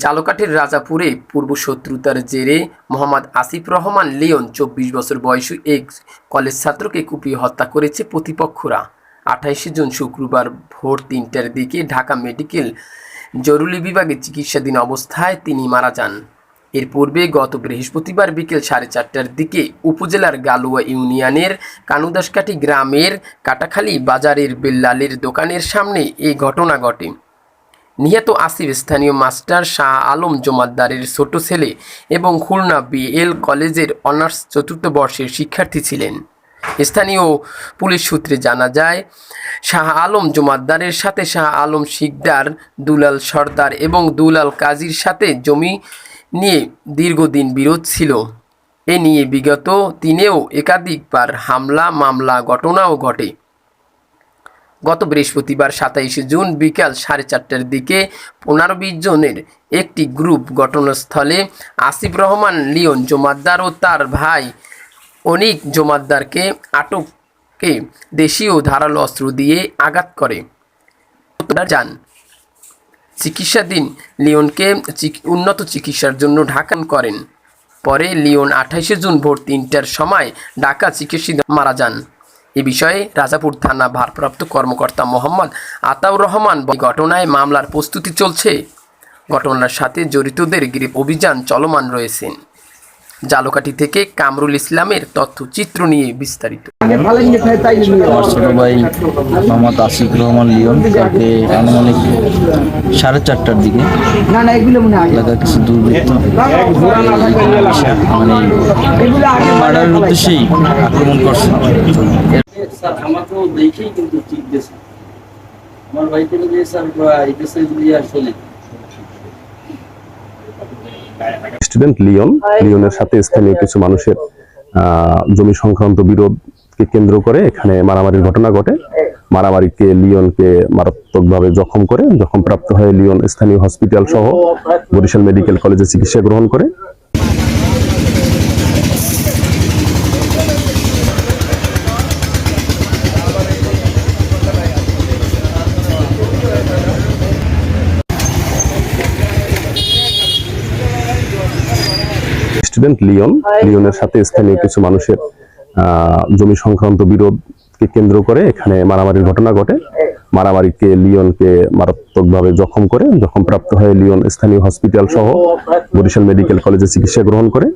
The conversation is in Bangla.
ঝালকাঠির রাজাপুরে পূর্বশত্রুতার জেরে মোহাম্মদ আসিফ রহমান লিওন ২৪ বছর বয়সী এক কলেজ ছাত্রকে কুপিয়ে হত্যা করেছে প্রতিপক্ষরা। ২৮ জুন শুক্রবার ভোর ৩টার দিকে ঢাকা মেডিকেল জরুরি বিভাগে চিকিৎসাধীন অবস্থায় তিনি মারা যান। এর পূর্বে গত বৃহস্পতিবার বিকেল ৪:৩০টার দিকে উপজেলার গালুয়া ইউনিয়নের কানুদাসকাঠি গ্রামের কাটাখালী বাজারের বেল্লালের দোকানের সামনে এই ঘটনা ঘটে। নিহত আসিফ স্থানীয় মাস্টার শাহ আলম জমাদ্দারের ছোট ছেলে এবং খুলনা বিএল কলেজের অনার্স চতুর্থ বর্ষের শিক্ষার্থী ছিলেন। স্থানীয় পুলিশ সূত্রে জানা যায়, শাহ আলম জমাদ্দারের সাথে শাহ আলম শিকদার, দুলাল সর্দার এবং দুলাল কাজীর সাথে জমি নিয়ে দীর্ঘদিন বিরোধ ছিল। এ নিয়ে বিগত দিনেও একাধিকবার হামলা মামলা ঘটনাও ঘটে। গত বৃহস্পতিবার ২৭ জুন বিকাল ৪:৩০টার দিকে ১৫-২০ জনের একটি গ্রুপ ঘটনাস্থলে আসিফ রহমান লিওন জমাদ্দার ও তার ভাই অনিক জমাদ্দারকে আটকে দেশীয় ধারালো অস্ত্র দিয়ে আঘাত করে যান। চিকিৎসাধীন লিওনকে উন্নত চিকিৎসার জন্য ঢাকা করেন। পরে লিওন ২৮ জুন ভোর ৩টার সময় ঢাকা চিকিৎসাধীন মারা যান। এ বিষয়ে রাজাপুর থানা ভারপ্রাপ্ত কর্মকর্তা মোহাম্মদ আতাউর রহমান ঘটনায় মামলার প্রস্তুতি চলছে। ঘটনার সাথে জড়িতদের গ্রেপ্তার অভিযান চলমান রয়েছে। ঝালকাঠি থেকে কামরুল ইসলামের তথ্যচিত্র নিয়ে বিস্তারিত। আমার ছোট ভাই মোহাম্মদ আসিফ রহমান লিওন তাকে আনুমানিক ৪:৩০টার দিকে এলাকার কিছু দুর্বৃত্ত মার্ডারের উদ্দেশ্যেই আক্রমণ করছে। আমাকেও দেখেই কিন্তু ঠিক গেছে আমার ভাই থেকে যে স্যার আসলে স্টুডেন্ট লিওনের সাথে স্থানীয় কিছু মানুষের জমি সংক্রান্ত বিরোধকে কেন্দ্র করে এখানে মারামারির ঘটনা ঘটে। মারামারিকে লিওনকে মারাত্মকভাবে জখমপ্রাপ্ত হয়ে লিওন স্থানীয় হসপিটাল সহ বরিশাল মেডিকেল কলেজে চিকিৎসা গ্রহণ করে। স্টুডেন্ট লিওনের সাথে স্থানীয় কিছু মানুষের জমি সংক্রান্ত বিরোধকে কেন্দ্র করে এখানে মারামারির ঘটনা ঘটে। মারামারিকে লিওনকে মারাত্মকভাবে জখমপ্রাপ্ত হয়ে লিওন স্থানীয় হসপিটাল সহ বরিশাল মেডিকেল কলেজে চিকিৎসা গ্রহণ করে।